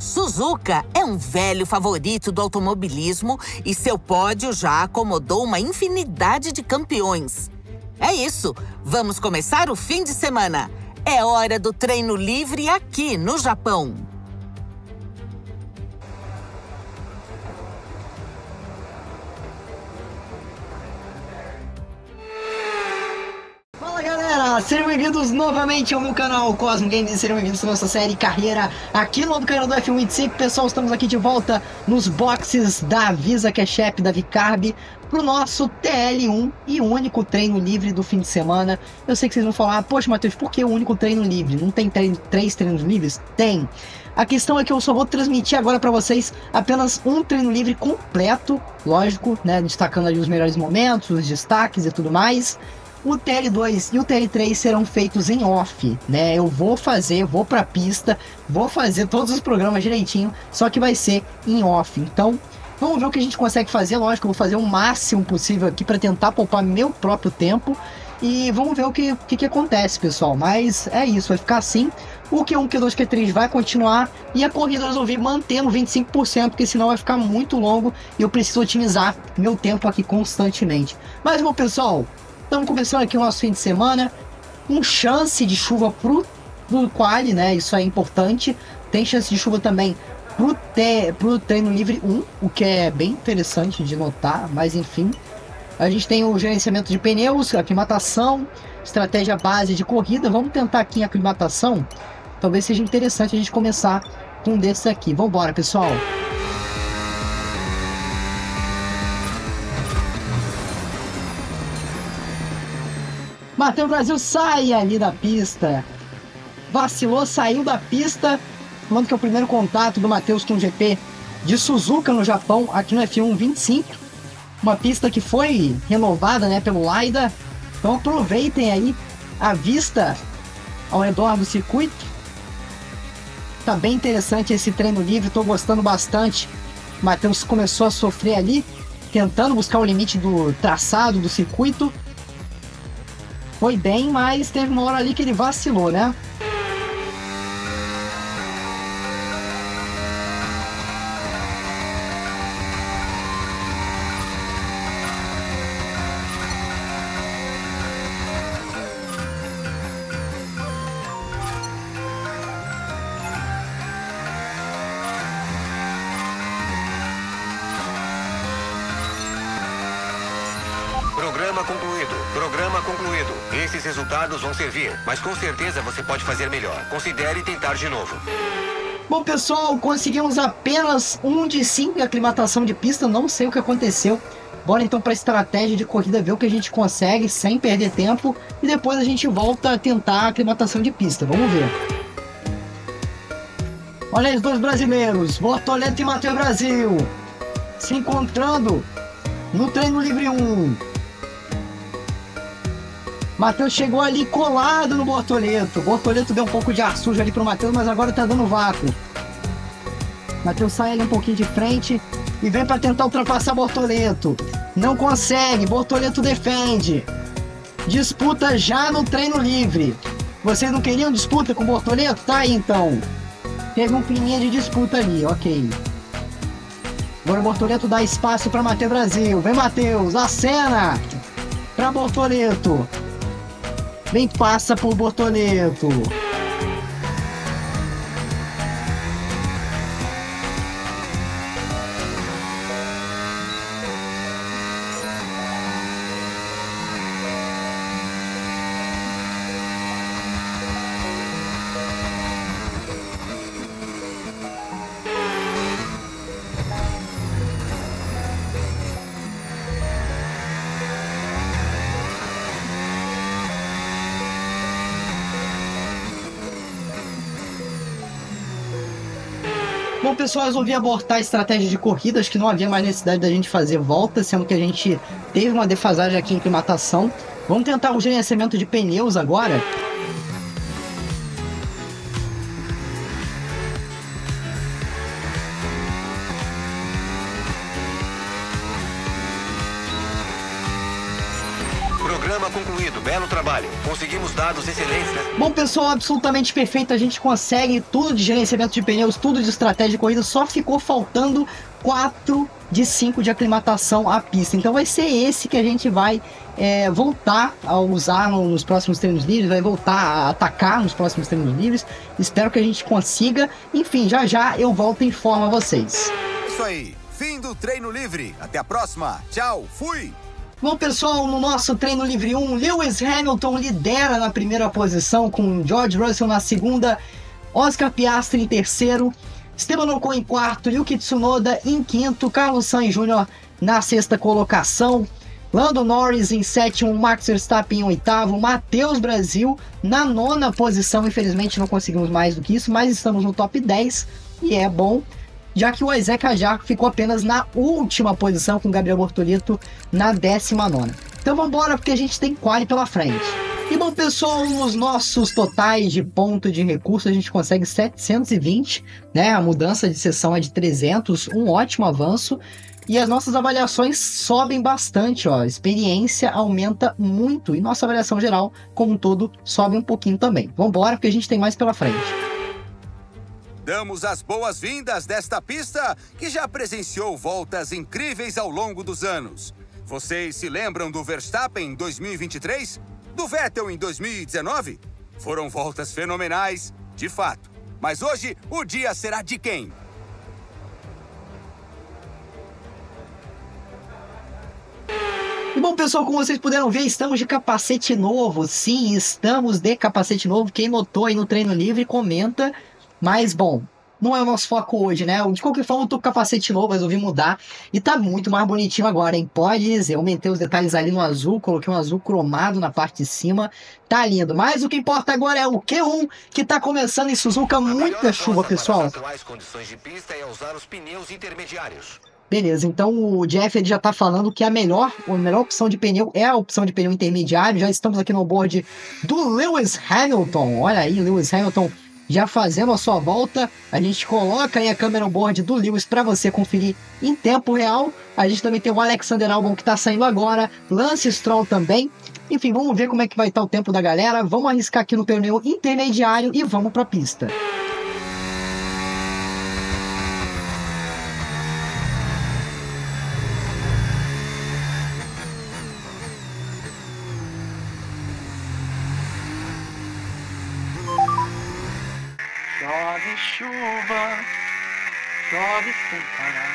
Suzuka é um velho favorito do automobilismo e seu pódio já acomodou uma infinidade de campeões. É isso, vamos começar o fim de semana. É hora do treino livre aqui no Japão. Sejam bem-vindos novamente ao meu canal Cosmo Games e sejam bem-vindos à nossa série Carreira aqui no canal do F125. Pessoal, estamos aqui de volta nos boxes da Visa Cash App da Vicarb para o nosso TL1 e único treino livre do fim de semana. Eu sei que vocês vão falar, poxa Matheus, por que o único treino livre? Não tem três treinos livres? Tem! A questão é que eu só vou transmitir agora para vocês apenas um treino livre completo, lógico, né, destacando ali os melhores momentos, os destaques e tudo mais. O TL2 e o TL3 serão feitos em off, né? Eu vou pra pista, vou fazer todos os programas direitinho, só que vai ser em off. Então, vamos ver o que a gente consegue fazer. Lógico, eu vou fazer o máximo possível aqui para tentar poupar meu próprio tempo. E vamos ver o que acontece, pessoal. Mas é isso, vai ficar assim. O Q1, Q2, Q3 vai continuar. E a corrida eu resolvi manter no 25%, porque senão vai ficar muito longo e eu preciso otimizar meu tempo aqui constantemente. Mas, bom, pessoal, estamos começando aqui o nosso fim de semana, com chance de chuva pro quali, né? Isso é importante. Tem chance de chuva também pro treino livre 1, o que é bem interessante de notar, mas enfim. A gente tem o gerenciamento de pneus, aclimatação, estratégia base de corrida. Vamos tentar aqui em aclimatação. Talvez seja interessante a gente começar com um desses aqui. Vamos embora, pessoal. Matheus Brasil sai ali da pista. Vacilou, saiu da pista. Falando que é o primeiro contato do Matheus com o GP de Suzuka no Japão, aqui no F125. Uma pista que foi renovada, né, pelo Laida. Então aproveitem aí a vista ao redor do circuito. Tá bem interessante esse treino livre, tô gostando bastante. O Matheus começou a sofrer ali, tentando buscar o limite do traçado do circuito. Foi bem, mas teve uma hora ali que ele vacilou, né? Programa concluído. Esses resultados vão servir, mas com certeza você pode fazer melhor. Considere tentar de novo. Bom, pessoal, conseguimos apenas 1 de 5 em aclimatação de pista. Não sei o que aconteceu. Bora então para a estratégia de corrida, ver o que a gente consegue sem perder tempo. E depois a gente volta a tentar a aclimatação de pista. Vamos ver. Olha aí os dois brasileiros, Bortoleto e Matheus Brasil, se encontrando no treino livre 1. Matheus chegou ali colado no Bortoleto. Bortoleto deu um pouco de ar sujo ali pro Matheus, mas agora tá dando vácuo. Matheus sai ali um pouquinho de frente e vem para tentar ultrapassar Bortoleto. Não consegue, Bortoleto defende. Disputa já no treino livre. Vocês não queriam disputa com o Bortoleto? Tá aí então. Teve um climinha de disputa ali, ok. Agora o Bortoleto dá espaço para Matheus Brasil. Vem Matheus, acena para Bortoleto. Vem, passa por Bortoleto. Bom, pessoal, resolvi abortar a estratégia de corrida. Acho que não havia mais necessidade da gente fazer volta, sendo que a gente teve uma defasagem aqui em aclimatação. Vamos tentar o gerenciamento de pneus agora. Cronograma concluído. Belo trabalho. Conseguimos dados excelentes, né? Bom, pessoal, absolutamente perfeito. A gente consegue tudo de gerenciamento de pneus, tudo de estratégia de corrida. Só ficou faltando 4 de 5 de aclimatação à pista. Então vai ser esse que a gente vai voltar a usar nos próximos treinos livres, vai voltar a atacar nos próximos treinos livres. Espero que a gente consiga. Enfim, já já eu volto e informo a vocês. Isso aí. Fim do treino livre. Até a próxima. Tchau. Fui. Bom, pessoal, no nosso treino livre 1, Lewis Hamilton lidera na primeira posição, com George Russell na segunda, Oscar Piastri em terceiro, Esteban Ocon em quarto, Yuki Tsunoda em quinto, Carlos Sainz Jr. na sexta colocação, Lando Norris em sétimo, Max Verstappen em oitavo, Matheus Brasil na nona posição. Infelizmente não conseguimos mais do que isso, mas estamos no top 10 e é bom, já que o Isaac Ajar ficou apenas na última posição, com Gabriel Bortolito na 19ª. Então vamos embora, porque a gente tem quali pela frente. E bom, pessoal, nos nossos totais de ponto de recurso, a gente consegue 720, né? A mudança de seção é de 300, um ótimo avanço. E as nossas avaliações sobem bastante, ó. A experiência aumenta muito e nossa avaliação geral, como um todo, sobe um pouquinho também. Vamos embora, porque a gente tem mais pela frente. Damos as boas-vindas desta pista que já presenciou voltas incríveis ao longo dos anos. Vocês se lembram do Verstappen em 2023? Do Vettel em 2019? Foram voltas fenomenais, de fato. Mas hoje o dia será de quem? E bom, pessoal, como vocês puderam ver, estamos de capacete novo. Sim, estamos de capacete novo. Quem notou aí no treino livre, comenta. Mas, bom, não é o nosso foco hoje, né? De qualquer forma, eu tô com capacete novo, resolvi mudar. E tá muito mais bonitinho agora, hein? Pode dizer, eu aumentei os detalhes ali no azul, coloquei um azul cromado na parte de cima. Tá lindo. Mas o que importa agora é o Q1, que tá começando em Suzuka. Muita chuva, pessoal. As atuais condições de pista é usar os pneus intermediários. Beleza, então o Jeff ele já tá falando que a melhor opção de pneu é a opção de pneu intermediário. Já estamos aqui no board do Lewis Hamilton. Olha aí, Lewis Hamilton já fazendo a sua volta. A gente coloca aí a câmera on board do Lewis para você conferir em tempo real. A gente também tem o Alexander Albon que está saindo agora, Lance Stroll também. Enfim, vamos ver como é que vai estar o tempo da galera. Vamos arriscar aqui no pneu intermediário e vamos para a pista. Chove chuva, chove sem parar.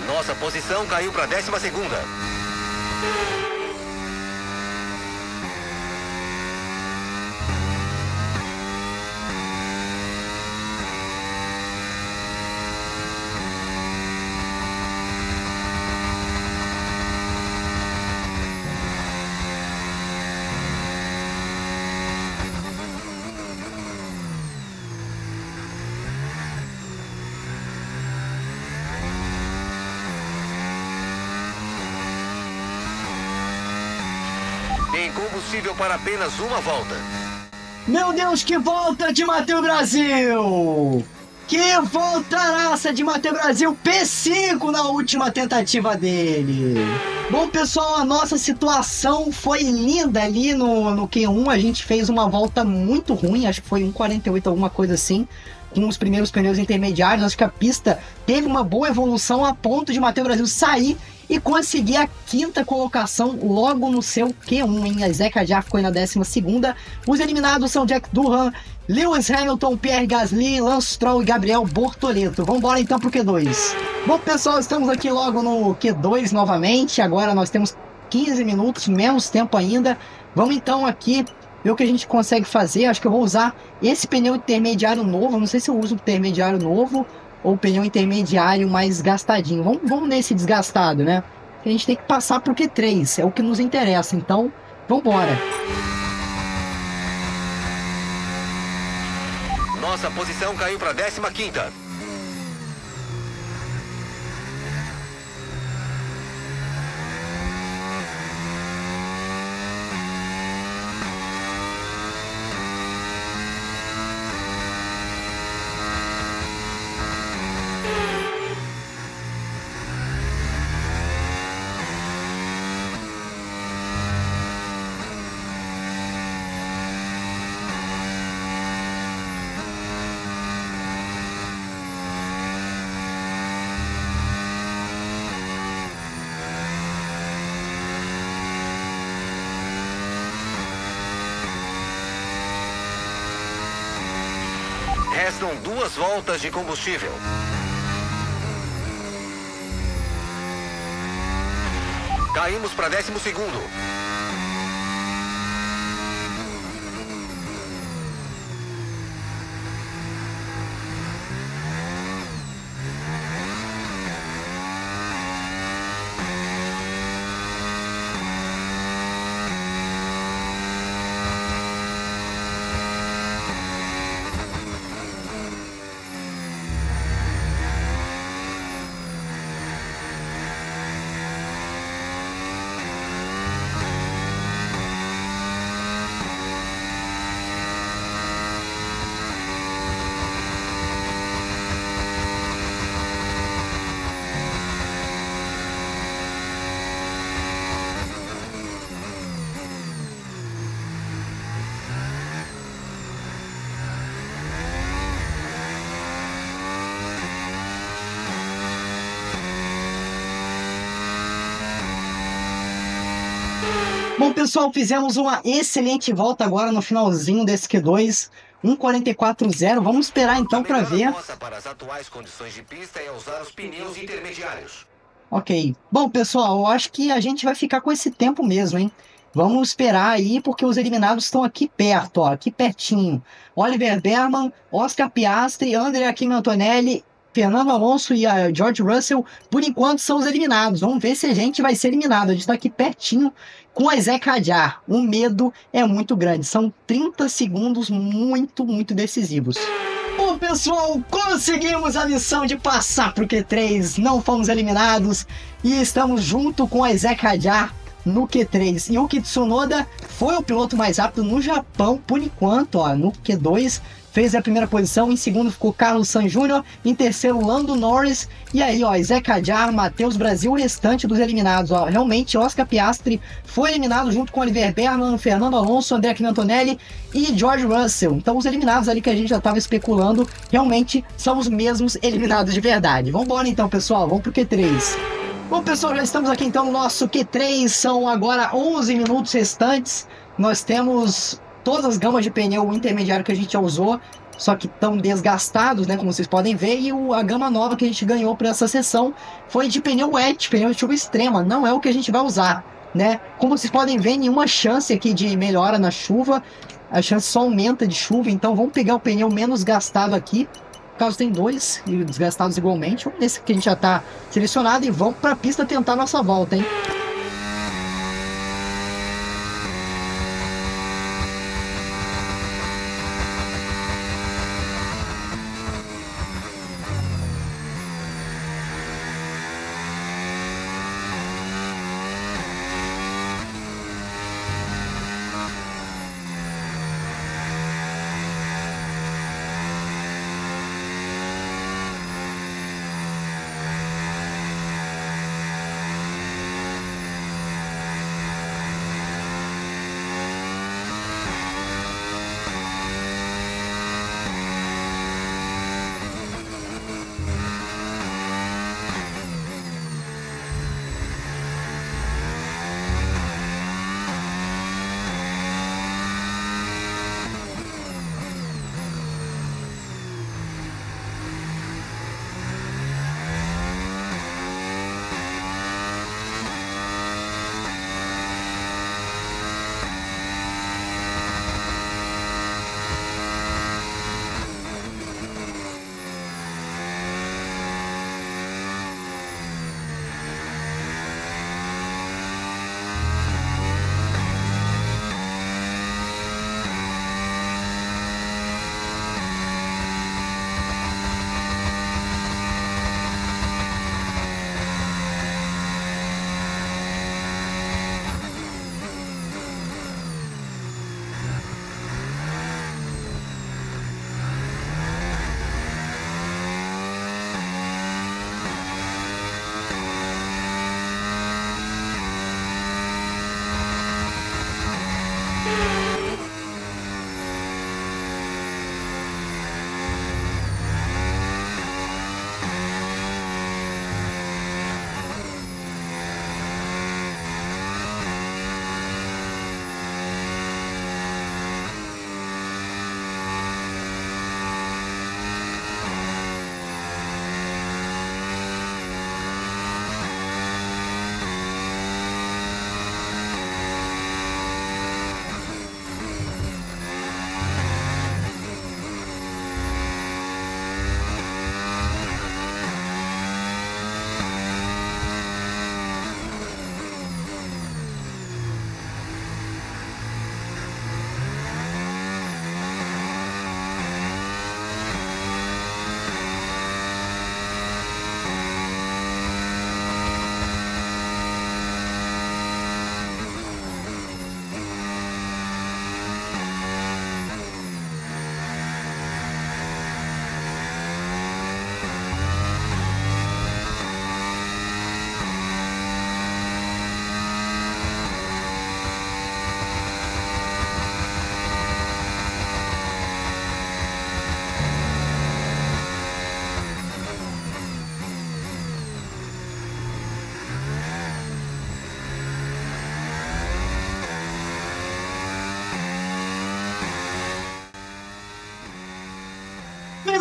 Nossa posição caiu para a 12ª. Tem combustível para apenas uma volta. Meu Deus, que volta de Matheus Brasil! Que voltaraça de Matheus Brasil! P5 na última tentativa dele. Bom, pessoal, a nossa situação foi linda ali no Q1. A gente fez uma volta muito ruim, acho que foi 1,48, alguma coisa assim. com os primeiros pneus intermediários. Acho que a pista teve uma boa evolução a ponto de Matheus Brasil sair e conseguir a 5ª colocação logo no seu Q1, hein? A Zeca já ficou aí na 12ª. Os eliminados são Jack Durham, Lewis Hamilton, Pierre Gasly, Lance Stroll e Gabriel Bortoleto. Vamos embora então pro Q2. Bom, pessoal, estamos aqui logo no Q2 novamente. Agora nós temos 15 minutos, menos tempo ainda. Vamos então aqui ver o que a gente consegue fazer. Acho que eu vou usar esse pneu intermediário novo. Não sei se eu uso o intermediário novo ou o pneu intermediário mais gastadinho. Vamos nesse desgastado, né? A gente tem que passar pro Q3, é o que nos interessa. Então, vamos embora. Nossa posição caiu para 15ª. Restam 2 voltas de combustível. Caímos para 12º. Bom, pessoal, fizemos uma excelente volta agora no finalzinho desse Q2, 1:44.0. Vamos esperar então para ver. Para as atuais condições de pista é usar os pneus intermediários. Ok. Bom, pessoal, eu acho que a gente vai ficar com esse tempo mesmo, hein? Vamos esperar aí, porque os eliminados estão aqui perto, ó, aqui pertinho. Oliver Behrman, Oscar Piastri, Andrea Kimi Antonelli, Fernando Alonso e a George Russell, por enquanto, são os eliminados. Vamos ver se a gente vai ser eliminado. A gente está aqui pertinho com a Zeca Ajar. O medo é muito grande. São 30 segundos muito decisivos. Bom, pessoal, conseguimos a missão de passar para o Q3. Não fomos eliminados e estamos junto com a Zeca Ajar no Q3. Yuki Tsunoda foi o piloto mais rápido no Japão, por enquanto, ó, no Q2. Fez a primeira posição, em segundo ficou Carlos Sainz Jr., em terceiro Lando Norris, e aí ó, Zeca Ajar, Matheus Brasil, o restante dos eliminados, ó, realmente Oscar Piastri foi eliminado junto com Oliver Behrman, Fernando Alonso, Andrea Kimi Antonelli e George Russell. Então os eliminados ali que a gente já estava especulando, realmente são os mesmos eliminados de verdade. Vamos embora então, pessoal, vamos pro Q3. Bom, pessoal, já estamos aqui então no nosso Q3, são agora 11 minutos restantes, nós temos todas as gamas de pneu intermediário que a gente já usou, só que estão desgastados, né, como vocês podem ver, e a gama nova que a gente ganhou para essa sessão foi de pneu wet, pneu de chuva extrema, não é o que a gente vai usar, né? Como vocês podem ver, nenhuma chance aqui de melhora na chuva, a chance só aumenta de chuva, então vamos pegar o pneu menos gastado aqui, no caso tem 2 e desgastados igualmente, vamos nesse que a gente já está selecionado e vamos para a pista tentar a nossa volta, hein?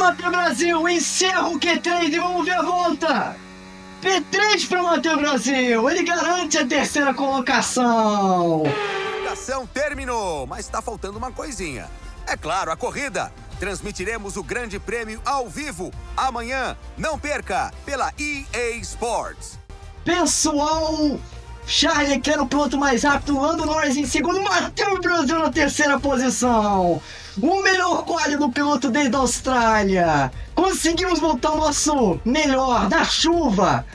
Matheus Brasil, encerra o Q3 e vamos ver a volta. P3 para Matheus Brasil, ele garante a terceira colocação. A classificação terminou, mas está faltando uma coisinha. É claro, a corrida. Transmitiremos o Grande Prêmio ao vivo amanhã. Não perca, pela EA Sports. Pessoal, Charles Leclerc, o piloto mais rápido, Lando Norris em segundo, Matheus Brasil na terceira posição. O melhor quali do piloto desde a Austrália. Conseguimos voltar o nosso melhor da chuva.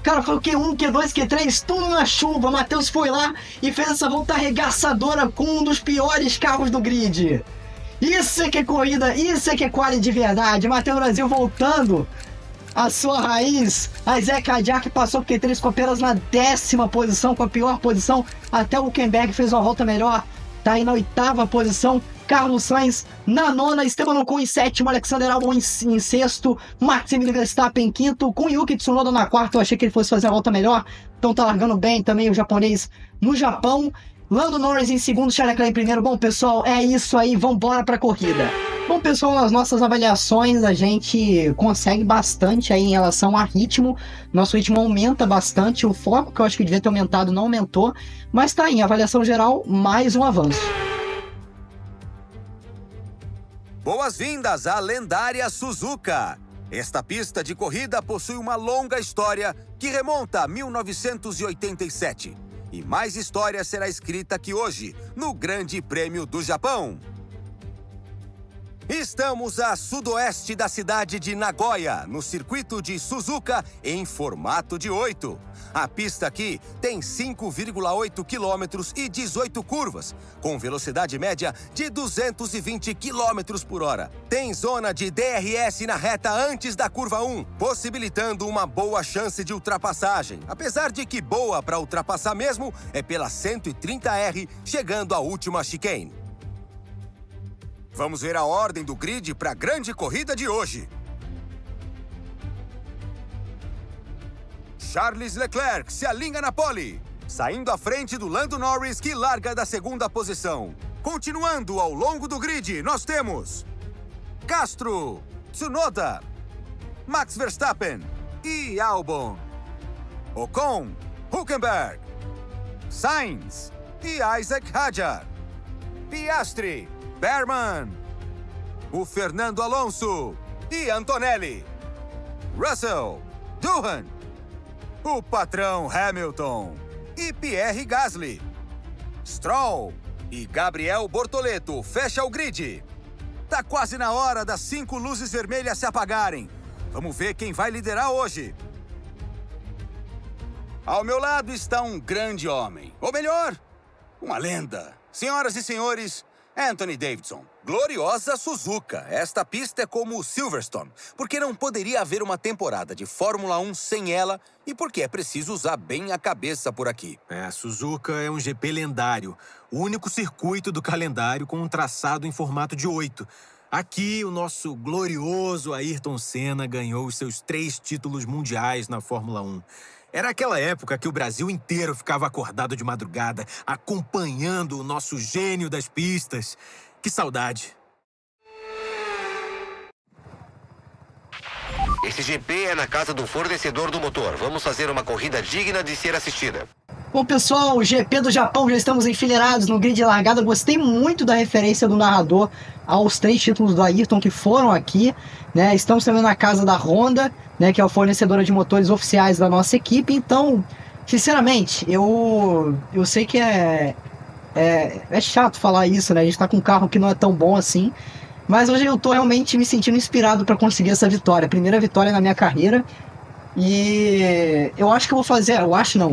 Cara, foi o Q1, Q2, Q3, tudo na chuva. Matheus foi lá e fez essa volta arregaçadora com um dos piores carros do grid. Isso é que é corrida, isso é que é quali de verdade. Matheus Brasil voltando a sua raiz. A Zé Cadillac passou por Q3 com apenas na 10ª posição, com a pior posição. Até o Hülkenberg fez uma volta melhor. Tá aí na 8ª posição. Carlos Sainz na 9ª, Esteban Ocon em 7º, Alexander Albon em 6º, Max Verstappen em 5º, com Yuki Tsunoda na 4ª. Eu achei que ele fosse fazer a volta melhor. Então tá largando bem também o japonês no Japão. Lando Norris em 2º, Charles Leclerc em 1º. Bom, pessoal, é isso aí, vambora pra corrida. Bom, pessoal, nas nossas avaliações a gente consegue bastante aí em relação a ritmo. Nosso ritmo aumenta bastante, o foco que eu acho que devia ter aumentado não aumentou. Mas tá aí, em avaliação geral, mais um avanço. Boas-vindas à lendária Suzuka. Esta pista de corrida possui uma longa história que remonta a 1987. E mais história será escrita aqui hoje, no Grande Prêmio do Japão. Estamos a sudoeste da cidade de Nagoya, no circuito de Suzuka, em formato de 8. A pista aqui tem 5,8 quilômetros e 18 curvas, com velocidade média de 220 quilômetros por hora. Tem zona de DRS na reta antes da curva 1, possibilitando uma boa chance de ultrapassagem. Apesar de que boa para ultrapassar mesmo é pela 130R, chegando à última chicane. Vamos ver a ordem do grid para a grande corrida de hoje. Charles Leclerc se alinha na pole, saindo à frente do Lando Norris, que larga da 2ª posição. Continuando ao longo do grid, nós temos Castro, Tsunoda, Max Verstappen e Albon. Ocon, Hülkenberg, Sainz e Isaac Hadjar. Piastri, Berman, o Fernando Alonso e Antonelli. Russell, Doohan, o patrão Hamilton e Pierre Gasly. Stroll e Gabriel Bortoleto fecha o grid. Tá quase na hora das 5 luzes vermelhas se apagarem. Vamos ver quem vai liderar hoje. Ao meu lado está um grande homem, ou melhor, uma lenda. Senhoras e senhores, Anthony Davidson. Gloriosa Suzuka. Esta pista é como Silverstone, porque não poderia haver uma temporada de Fórmula 1 sem ela e porque é preciso usar bem a cabeça por aqui. A Suzuka é um GP lendário, o único circuito do calendário com um traçado em formato de 8. Aqui, o nosso glorioso Ayrton Senna ganhou os seus 3 títulos mundiais na Fórmula 1. Era aquela época que o Brasil inteiro ficava acordado de madrugada, acompanhando o nosso gênio das pistas. Que saudade! Esse GP é na casa do fornecedor do motor. Vamos fazer uma corrida digna de ser assistida. Bom, pessoal, o GP do Japão, já estamos enfileirados no grid de largada. Gostei muito da referência do narrador aos 3 títulos do Ayrton que foram aqui, né? Estamos também na casa da Honda, né, que é a fornecedora de motores oficiais da nossa equipe. Então, sinceramente, eu sei que é chato falar isso, né? A gente tá com um carro que não é tão bom assim, mas hoje eu tô realmente me sentindo inspirado para conseguir essa vitória. Primeira vitória na minha carreira. E eu acho que eu vou fazer,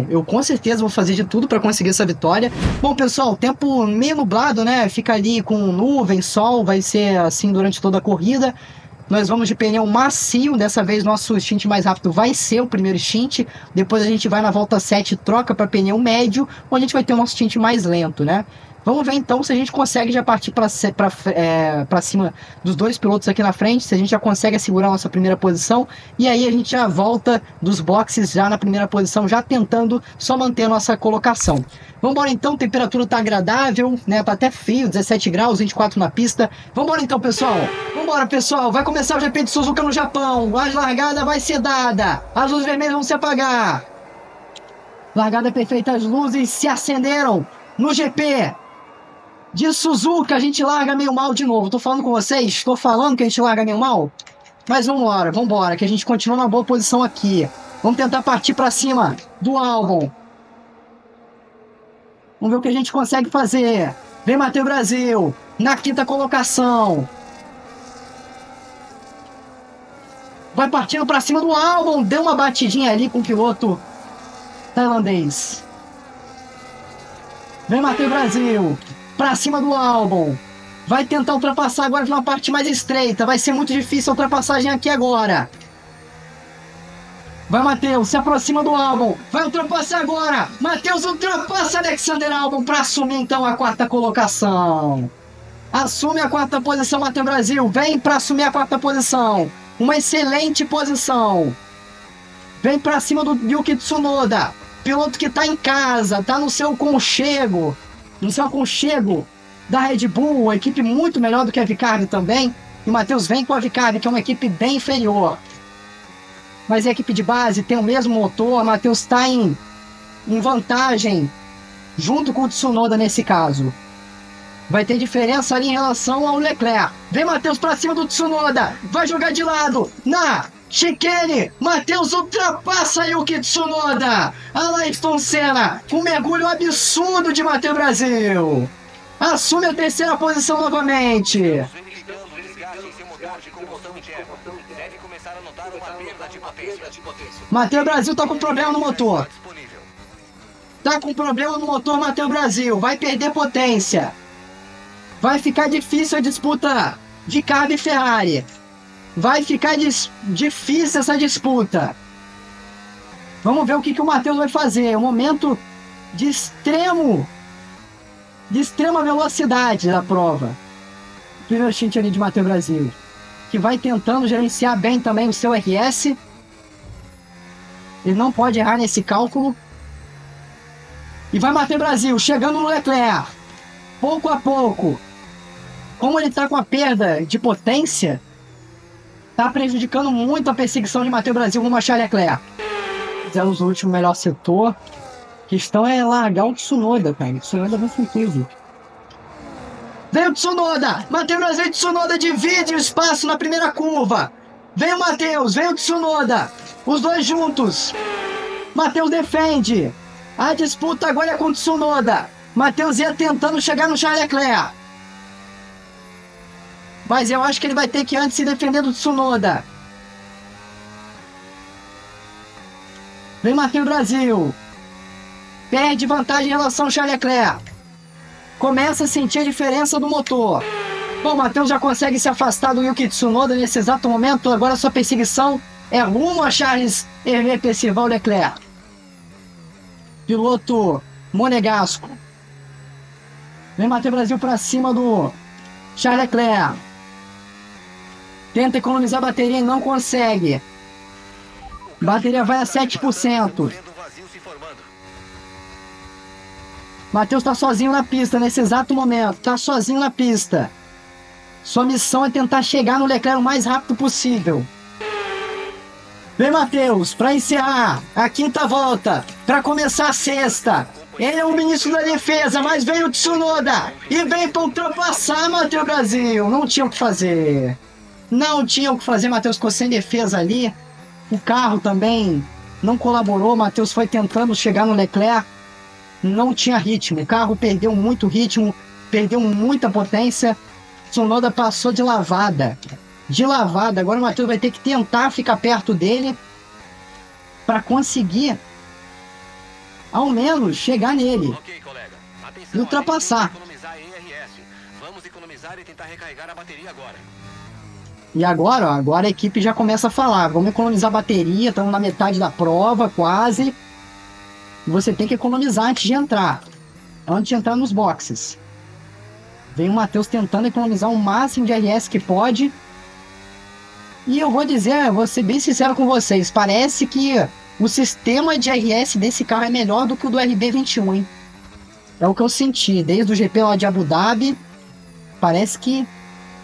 eu com certeza vou fazer de tudo para conseguir essa vitória. Bom, pessoal, tempo meio nublado, né? Fica ali com nuvem, sol, vai ser assim durante toda a corrida. Nós vamos de pneu macio, dessa vez nosso stint mais rápido vai ser o primeiro stint. Depois a gente vai na volta 7 e troca para pneu médio, onde a gente vai ter o nosso stint mais lento, né? Vamos ver então se a gente consegue já partir para cima dos 2 pilotos aqui na frente, se a gente já consegue assegurar a nossa primeira posição, e aí a gente já volta dos boxes já na primeira posição, já tentando só manter a nossa colocação. Vamos embora então, a temperatura tá agradável, né? Tá até frio, 17 graus, 24 na pista. Vamos embora então, pessoal. Vamos Vambora, pessoal. Vai começar o GP de Suzuka no Japão. A largada vai ser dada. As luzes vermelhas vão se apagar. Largada perfeita. As luzes se acenderam no GP de Suzuka. A gente larga meio mal de novo. Tô falando com vocês? Tô falando que a gente larga meio mal? Mas vambora, que a gente continua numa boa posição aqui. Vamos tentar partir pra cima do álbum. Vamos ver o que a gente consegue fazer. Vem Matheus Brasil na quinta colocação. Vai partindo pra cima do álbum. Deu uma batidinha ali com o piloto tailandês. Vem Matheus Brasil pra cima do álbum. Vai tentar ultrapassar agora numa parte mais estreita. Vai ser muito difícil a ultrapassagem aqui agora. Vai Matheus, se aproxima do álbum. Vai ultrapassar agora. Matheus ultrapassa Alexander Albon para assumir então a quarta colocação. Assume a quarta posição, Matheus Brasil. Vem para assumir a quarta posição. Uma excelente posição. Vem para cima do Yuki Tsunoda. Piloto que tá em casa, tá no seu aconchego. No seu aconchego da Red Bull, uma equipe muito melhor do que a Vicardi também. E o Matheus vem com a Vicardi, que é uma equipe bem inferior. Mas a equipe de base tem o mesmo motor. O Matheus está em vantagem junto com o Tsunoda nesse caso. Vai ter diferença ali em relação ao Leclerc. Vem Matheus para cima do Tsunoda. Vai jogar de lado na chicane. Matheus ultrapassa Yuki Tsunoda. A Ayrton Senna com um mergulho absurdo de Matheus Brasil. Assume a terceira posição novamente. Matheus Brasil tá com problema no motor. Tá com problema no motor, Matheus Brasil. Vai perder potência. Vai ficar difícil a disputa de Vicardi e Ferrari. Vai ficar difícil essa disputa. Vamos ver o que o Matheus vai fazer. Um momento de extrema velocidade da prova. Primeiro stint ali de Matheus Brasil, que vai tentando gerenciar bem também o seu RS. Ele não pode errar nesse cálculo. E vai Matheus Brasil, chegando no Leclerc. Pouco a pouco. Como ele está com a perda de potência, está prejudicando muito a perseguição de Matheus Brasil rumo a Charles Leclerc. Fizemos o último melhor setor. A questão é largar o Tsunoda, cara. O Tsunoda vai com tudo. Vem o Tsunoda! Matheus Brasil e Tsunoda dividem o espaço na primeira curva. Vem o Matheus, vem o Tsunoda. Os dois juntos. Matheus defende. A disputa agora é com o Tsunoda. Matheus ia tentando chegar no Charles Leclerc. Mas eu acho que ele vai ter que antes se defender do Tsunoda. Vem Matheus Brasil. Perde vantagem em relação ao Charles Leclerc. Começa a sentir a diferença do motor. Bom, o Matheus já consegue se afastar do Yuki Tsunoda nesse exato momento. Agora sua perseguição é rumo a Charles Hervé Percival Leclerc. Piloto monegasco. Vem Matheus Brasil para cima do Charles Leclerc. Tenta economizar a bateria e não consegue. Bateria vai a 7%. Matheus está sozinho na pista nesse exato momento. Está sozinho na pista. Sua missão é tentar chegar no Leclerc o mais rápido possível. Vem Matheus para encerrar a quinta volta. Para começar a sexta. Ele é o ministro da defesa, mas vem o Tsunoda. E vem para ultrapassar Matheus Brasil. Não tinha o que fazer. Não tinha o que fazer. Matheus ficou sem defesa ali. O carro também não colaborou. Matheus foi tentando chegar no Leclerc. Não tinha ritmo. O carro perdeu muito ritmo. Perdeu muita potência. Tsunoda passou de lavada. De lavada. Agora o Matheus vai ter que tentar ficar perto dele para conseguir ao menos chegar nele. Ok, colega. Atenção, e ultrapassar. Economizar ERS. Vamos economizar e tentar recarregar a bateria agora. E agora, ó, agora a equipe já começa a falar. Vamos economizar bateria, estamos na metade da prova, quase. Você tem que economizar antes de entrar. Antes de entrar nos boxes. Vem o Matheus tentando economizar o máximo de RS que pode. E eu vou dizer, vou ser bem sincero com vocês. Parece que o sistema de RS desse carro é melhor do que o do RB21, hein? É o que eu senti. Desde o GP lá de Abu Dhabi, parece que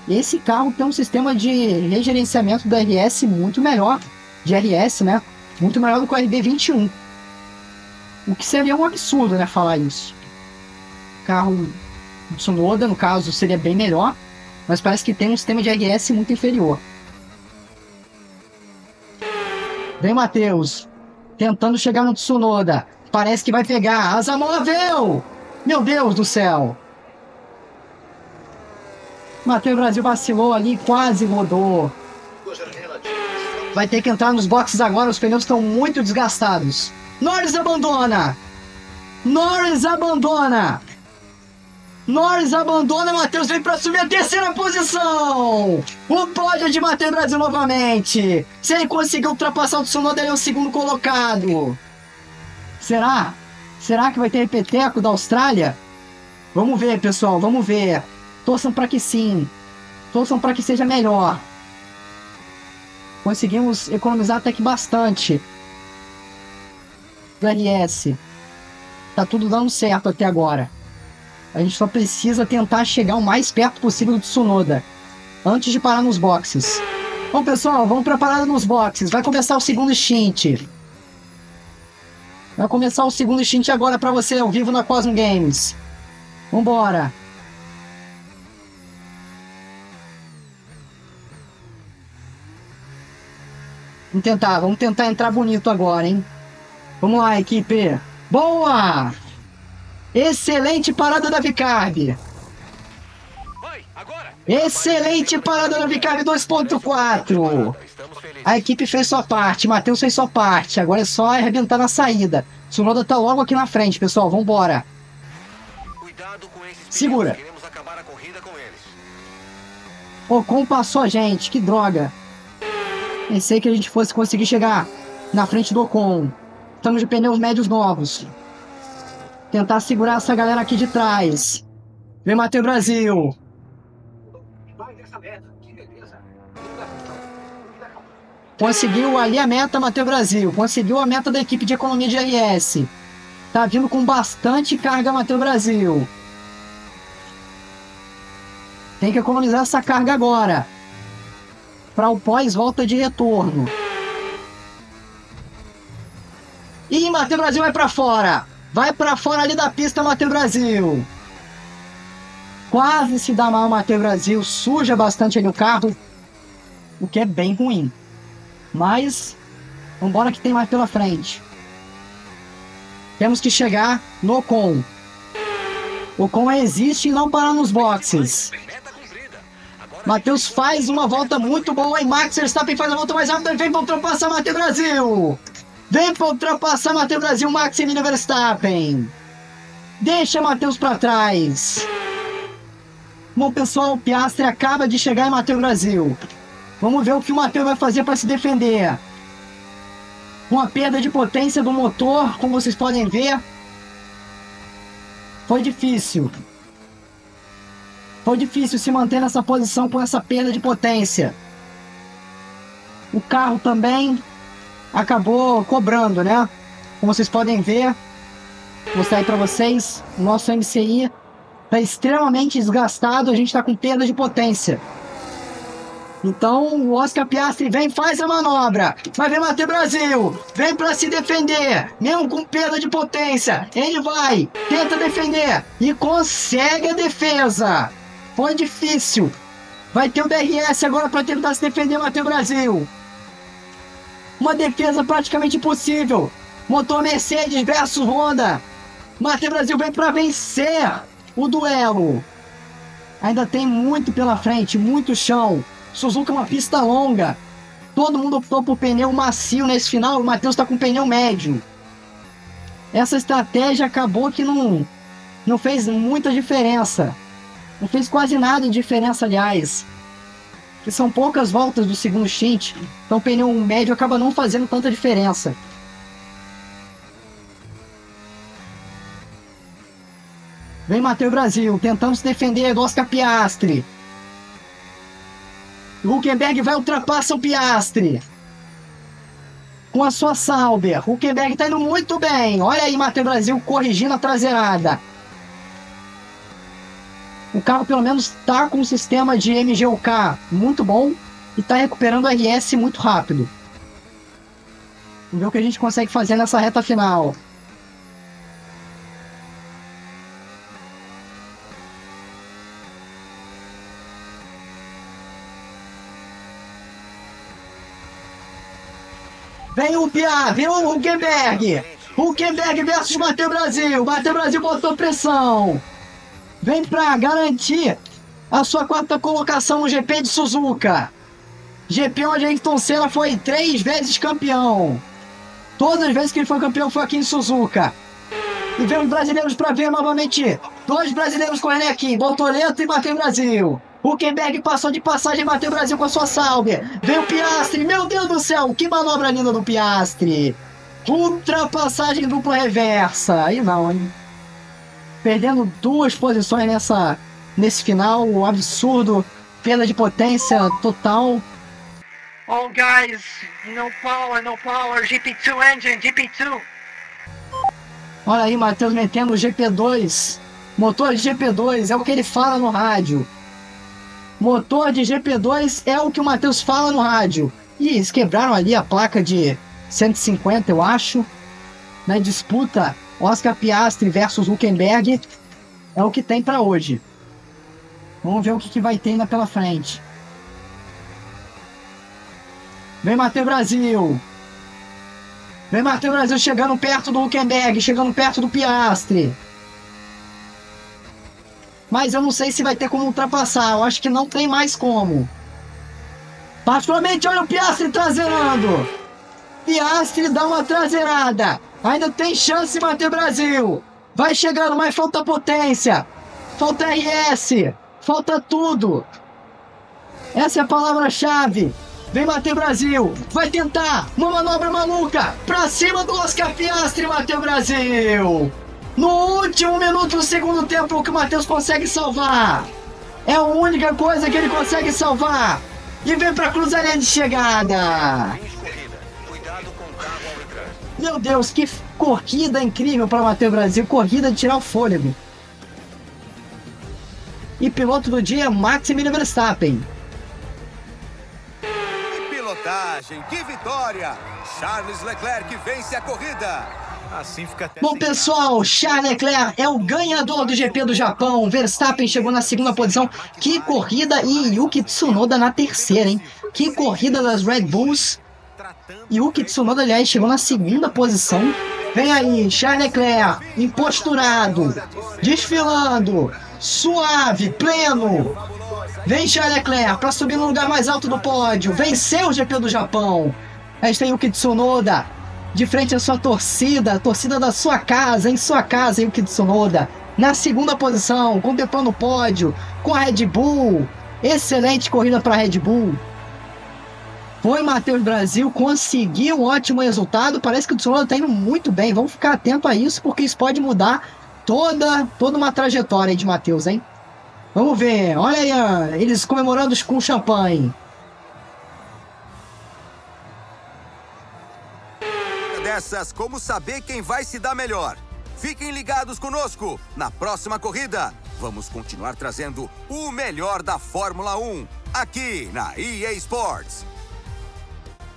esse carro tem um sistema de regerenciamento do RS muito melhor, de RS, né? Muito melhor do que o RB21. O que seria um absurdo, né, falar isso. O carro do Tsunoda, no caso, seria bem melhor, mas parece que tem um sistema de RS muito inferior. Vem Matheus, tentando chegar no Tsunoda. Parece que vai pegar. Asa móvel! Meu Deus do céu! Matheus Brasil vacilou ali, quase rodou. Vai ter que entrar nos boxes agora, os pneus estão muito desgastados. Norris abandona! Norris abandona! Norris abandona, Matheus vem para assumir a terceira posição! O pódio de Matheus Brasil novamente! Se ele conseguir ultrapassar o Tsunoda, ele é o segundo colocado. Será? Será que vai ter repeteco da Austrália? Vamos ver, pessoal, vamos ver. Torçam para que sim. Torçam para que seja melhor. Conseguimos economizar até que bastante do RS. Tá tudo dando certo até agora. A gente só precisa tentar chegar o mais perto possível do Tsunoda antes de parar nos boxes. Bom, pessoal, vamos pra parada nos boxes. Vai começar o segundo stint. Vai começar o segundo stint agora pra você ao vivo na Cosmo Games. Vambora. Vamos tentar entrar bonito agora, hein? Vamos lá, equipe. Boa! Excelente parada da Vicarb. Excelente parada da Vicarb 2.4. A equipe fez sua parte, Matheus fez sua parte. Agora é só arrebentar na saída. Tsunoda tá logo aqui na frente, pessoal. Vambora. Segura. Ocon passou a gente, que droga. Pensei que a gente fosse conseguir chegar na frente do Ocon. Estamos de pneus médios novos. Tentar segurar essa galera aqui de trás. Vem Matheus Brasil. Conseguiu ali a meta, Matheus Brasil. Conseguiu a meta da equipe de economia de RS. Tá vindo com bastante carga, Matheus Brasil. Tem que economizar essa carga agora. Para o pós-volta de retorno. Ih, Matheus Brasil vai para fora. Vai para fora ali da pista, Matheus Brasil. Quase se dá mal, Matheus Brasil. Suja bastante ali o carro. O que é bem ruim. Mas, vambora que tem mais pela frente. Temos que chegar no Ocon. Ocon existe e não parar nos boxes. Matheus faz uma volta muito boa e Max Verstappen faz a volta mais rápida e vem para ultrapassar Matheus Brasil. Vem para ultrapassar Matheus Brasil, Max Emílio Verstappen. Deixa Matheus para trás. Bom, pessoal, o Piastri acaba de chegar em Matheus Brasil. Vamos ver o que o Matheus vai fazer para se defender. Com a perda de potência do motor, como vocês podem ver, foi difícil. Foi difícil se manter nessa posição com essa perda de potência. O carro também acabou cobrando, né? Como vocês podem ver, vou mostrar aí para vocês, o nosso MCI está extremamente desgastado, a gente está com perda de potência. Então o Oscar Piastri vem, faz a manobra, vai ver Matheus Brasil, vem para se defender, mesmo com perda de potência, ele vai, tenta defender e consegue a defesa. Foi difícil, vai ter o DRS agora para tentar se defender, Matheus Brasil. Uma defesa praticamente impossível, motor Mercedes versus Honda. Matheus Brasil vem para vencer o duelo. Ainda tem muito pela frente, muito chão. Suzuka é uma pista longa. Todo mundo optou por pneu macio nesse final. O Matheus está com pneu médio. Essa estratégia acabou que não fez muita diferença. Não fez quase nada de diferença, aliás. Que são poucas voltas do segundo stint. Então o pneu médio acaba não fazendo tanta diferença. Vem Matheus Brasil, tentando se defender do Oscar Piastri. Hülkenberg vai ultrapassar o Piastri. Com a sua Sauber. Hülkenberg está indo muito bem. Olha aí, Matheus Brasil corrigindo a traseirada. O carro pelo menos tá com um sistema de MGUK muito bom e tá recuperando o RS muito rápido. Vamos ver o que a gente consegue fazer nessa reta final. Vem o Pia, vem o Huckenberg. Huckenberg versus Matheus Brasil. Matheus Brasil botou pressão. Vem pra garantir a sua quarta colocação no GP de Suzuka. GP onde Ayrton Senna foi 3 vezes campeão. Todas as vezes que ele foi campeão foi aqui em Suzuka. E vem os brasileiros pra ver novamente. 2 brasileiros correndo aqui, Bortoleto e Matheus Brasil. Huckenberg passou de passagem, Matheus Brasil com a sua salve. Vem o Piastri, meu Deus do céu, que manobra linda do Piastri. Ultrapassagem dupla reversa. Aí não, hein? Perdendo 2 posições nesse final, um absurdo. Perda de potência total. Oh guys, no power, GP2 engine, GP2. Olha aí, Matheus metendo o GP2. Motor de GP2, é o que ele fala no rádio. Motor de GP2 é o que o Matheus fala no rádio. E eles quebraram ali a placa de 150, eu acho. Na disputa, Oscar Piastri versus Huckenberg. É o que tem pra hoje. Vamos ver o que vai ter ainda pela frente. Vem Matheus Brasil. Vem Matheus Brasil chegando perto do Huckenberg, chegando perto do Piastri. Mas eu não sei se vai ter como ultrapassar. Eu acho que não tem mais como. Particularmente, olha o Piastri traseirando. Piastri dá uma traseirada. Ainda tem chance, Matheus Brasil. Vai chegando, mas falta potência. Falta RS. Falta tudo. Essa é a palavra-chave. Vem Matheus Brasil. Vai tentar uma manobra maluca. Pra cima do Oscar Piastri, Matheus Brasil. No último minuto do segundo tempo que o Matheus consegue salvar. É a única coisa que ele consegue salvar. E vem pra cruzar a linha de chegada. Meu Deus, que corrida incrível para Matheus Brasil. Corrida de tirar o fôlego. E piloto do dia, Maximilian Verstappen. Que pilotagem, que vitória. Charles Leclerc vence a corrida. Assim fica até. Bom, pessoal, Charles Leclerc é o ganhador do GP do Japão. Verstappen chegou na segunda posição. Que corrida, e Yuki Tsunoda na terceira, hein? Que corrida das Red Bulls. Yuki Tsunoda, aliás, chegou na segunda posição. Vem aí, Charles Leclerc, imposturado, desfilando, suave, pleno. Vem Charles Leclerc para subir no lugar mais alto do pódio. Venceu o GP do Japão. Aí tem Yuki Tsunoda de frente à sua torcida, a torcida da sua casa, em sua casa, Yuki Tsunoda, na segunda posição, contemplando o pódio, com a Red Bull. Excelente corrida para a Red Bull. Foi Matheus Brasil, conseguiu um ótimo resultado. Parece que o Tsunoda está indo muito bem. Vamos ficar atento a isso, porque isso pode mudar toda uma trajetória de Matheus, hein? Vamos ver, olha aí, eles comemorando com champanhe. Dessas, como saber quem vai se dar melhor. Fiquem ligados conosco. Na próxima corrida, vamos continuar trazendo o melhor da Fórmula 1 aqui na EA Sports.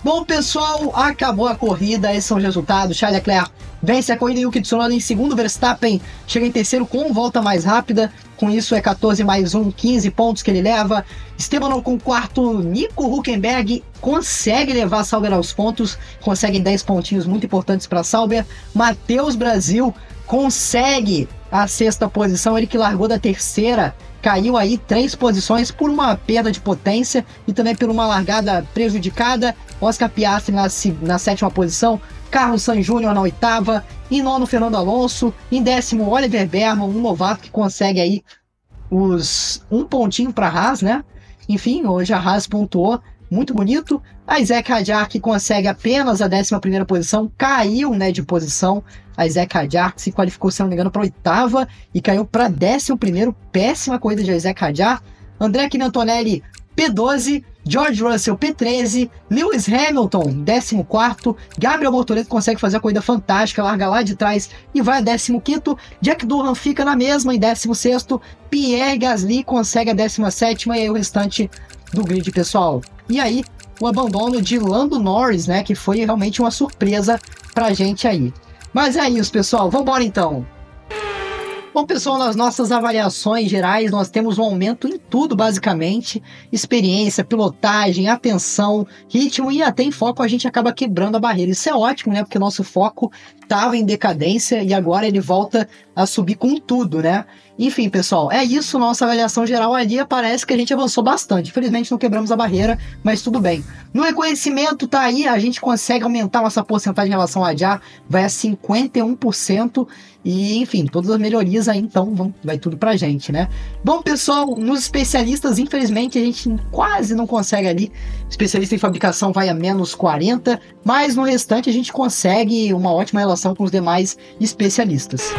Bom, pessoal, acabou a corrida, esses são os resultados. Charles Leclerc vence a corrida, Yuki Tsunoda em segundo, Verstappen chega em terceiro com volta mais rápida. Com isso é 14 mais 1, 15 pontos que ele leva. Esteban com quarto, Nico Huckenberg consegue levar a Sauber aos pontos, conseguem 10 pontinhos muito importantes para a Sauber. Matheus Brasil consegue a sexta posição, ele que largou da terceira, caiu aí 3 posições por uma perda de potência e também por uma largada prejudicada. Oscar Piastri na sétima posição, Carlos Sainz Júnior na oitava, em nono Fernando Alonso, em décimo Oliver Berman, um novato que consegue aí um pontinho para a Haas, né? Enfim, hoje a Haas pontuou, muito bonito. A Isaac Hadjar, que consegue apenas a 11ª posição, caiu, né, de posição. A Isaac Hadjar se qualificou, se não me engano, para oitava e caiu para 11º, péssima corrida de Isaac Hadjar. André Antonelli, P12, George Russell P13, Lewis Hamilton 14º, Gabriel Bortoleto consegue fazer a corrida fantástica, larga lá de trás e vai a 15º, Jack Durham fica na mesma em 16º, Pierre Gasly consegue a 17ª e aí o restante do grid, pessoal. E aí o abandono de Lando Norris, né, que foi realmente uma surpresa pra gente aí. Mas é isso, pessoal, vambora então. Bom, pessoal, nas nossas avaliações gerais, nós temos um aumento em tudo, basicamente. Experiência, pilotagem, atenção, ritmo e até em foco a gente acaba quebrando a barreira. Isso é ótimo, né? Porque o nosso foco estava em decadência e agora ele volta a subir com tudo, né? Enfim, pessoal, é isso. Nossa avaliação geral ali parece que a gente avançou bastante. Infelizmente não quebramos a barreira, mas tudo bem. No reconhecimento tá aí, a gente consegue aumentar nossa porcentagem em relação a já, vai a 51%. E, enfim, todas as melhorias aí, então, vai tudo pra gente, né? Bom, pessoal, nos especialistas, infelizmente, a gente quase não consegue ali. Especialista em fabricação vai a menos 40, mas no restante a gente consegue uma ótima relação com os demais especialistas.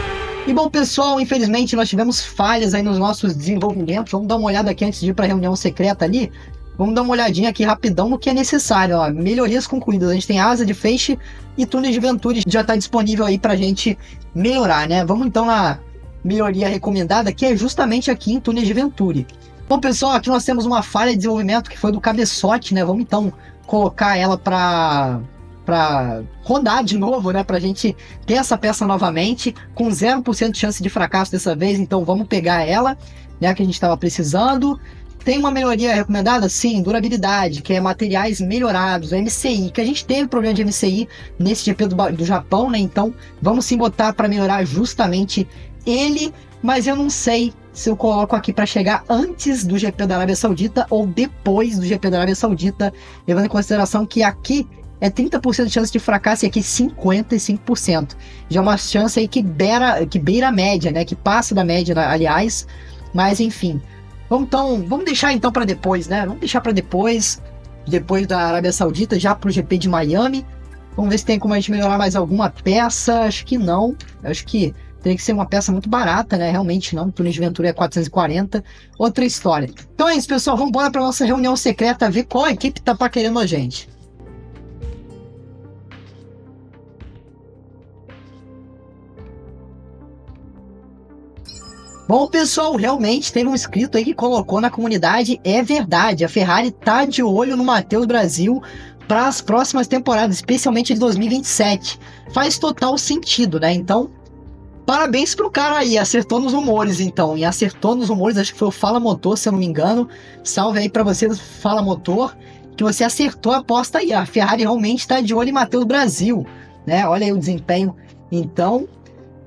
E, bom, pessoal, infelizmente nós tivemos falhas aí nos nossos desenvolvimentos. Vamos dar uma olhada aqui antes de ir pra reunião secreta ali. Vamos dar uma olhadinha aqui rapidão no que é necessário, ó. Melhorias concluídas. A gente tem asa de feixe e túnel de Venturi já está disponível aí pra gente melhorar, né? Vamos então na melhoria recomendada, que é justamente aqui em túnel de Venturi. Bom, pessoal, aqui nós temos uma falha de desenvolvimento que foi do cabeçote, né? Vamos então colocar ela pra rodar de novo, né? Pra gente ter essa peça novamente, com 0% de chance de fracasso dessa vez. Então vamos pegar ela, né? Que a gente estava precisando. Tem uma melhoria recomendada? Sim, durabilidade, que é materiais melhorados, MCI, que a gente teve problema de MCI nesse GP do Japão, né? Então, vamos sim botar para melhorar justamente ele, mas eu não sei se eu coloco aqui para chegar antes do GP da Arábia Saudita ou depois do GP da Arábia Saudita, levando em consideração que aqui é 30% de chance de fracasso e aqui 55%. Já é uma chance aí que beira a média, né? Que passa da média, aliás, mas enfim. Vamos deixar então para depois, né? Vamos deixar para depois da Arábia Saudita, já pro GP de Miami. Vamos ver se tem como a gente melhorar mais alguma peça. Acho que não. Acho que teria que ser uma peça muito barata, né? Realmente não. O túnel de Venturi é 440. Outra história. Então é isso, pessoal. Vamos embora para nossa reunião secreta, ver qual equipe tá querendo a gente. Bom, pessoal, realmente teve um inscrito aí que colocou na comunidade, é verdade, a Ferrari tá de olho no Matheus Brasil para as próximas temporadas, especialmente de 2027. Faz total sentido, né? Então, parabéns pro cara aí, acertou nos rumores, então. E acertou nos rumores, acho que foi o Fala Motor, se eu não me engano. Salve aí para vocês, Fala Motor, que você acertou a aposta aí. A Ferrari realmente tá de olho em Matheus Brasil, né? Olha aí o desempenho. Então,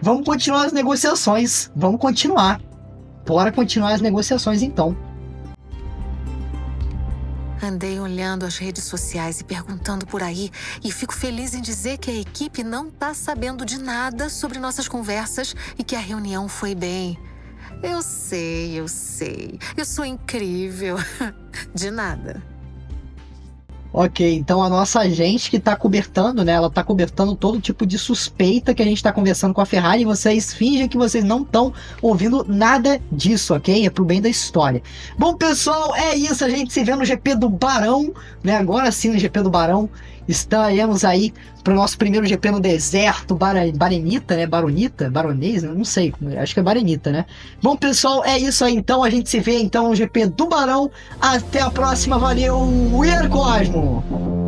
vamos continuar as negociações. Vamos continuar. Bora continuar as negociações, então. Andei olhando as redes sociais e perguntando por aí, e fico feliz em dizer que a equipe não tá sabendo de nada sobre nossas conversas e que a reunião foi bem. Eu sei. Eu sou incrível. De nada. Ok, então a nossa agente que tá cobertando, né? Ela tá cobertando todo tipo de suspeita que a gente tá conversando com a Ferrari e vocês fingem que vocês não estão ouvindo nada disso, ok? É pro bem da história. Bom, pessoal, é isso. A gente se vê no GP do Barão, né? Agora sim, no GP do Barão. Estaremos aí pro nosso primeiro GP no deserto, Barenita, né? Baronês, não sei, acho que é Barenita, né? Bom, pessoal, é isso aí então. A gente se vê então no GP do Barão. Até a próxima, valeu, Cosmo!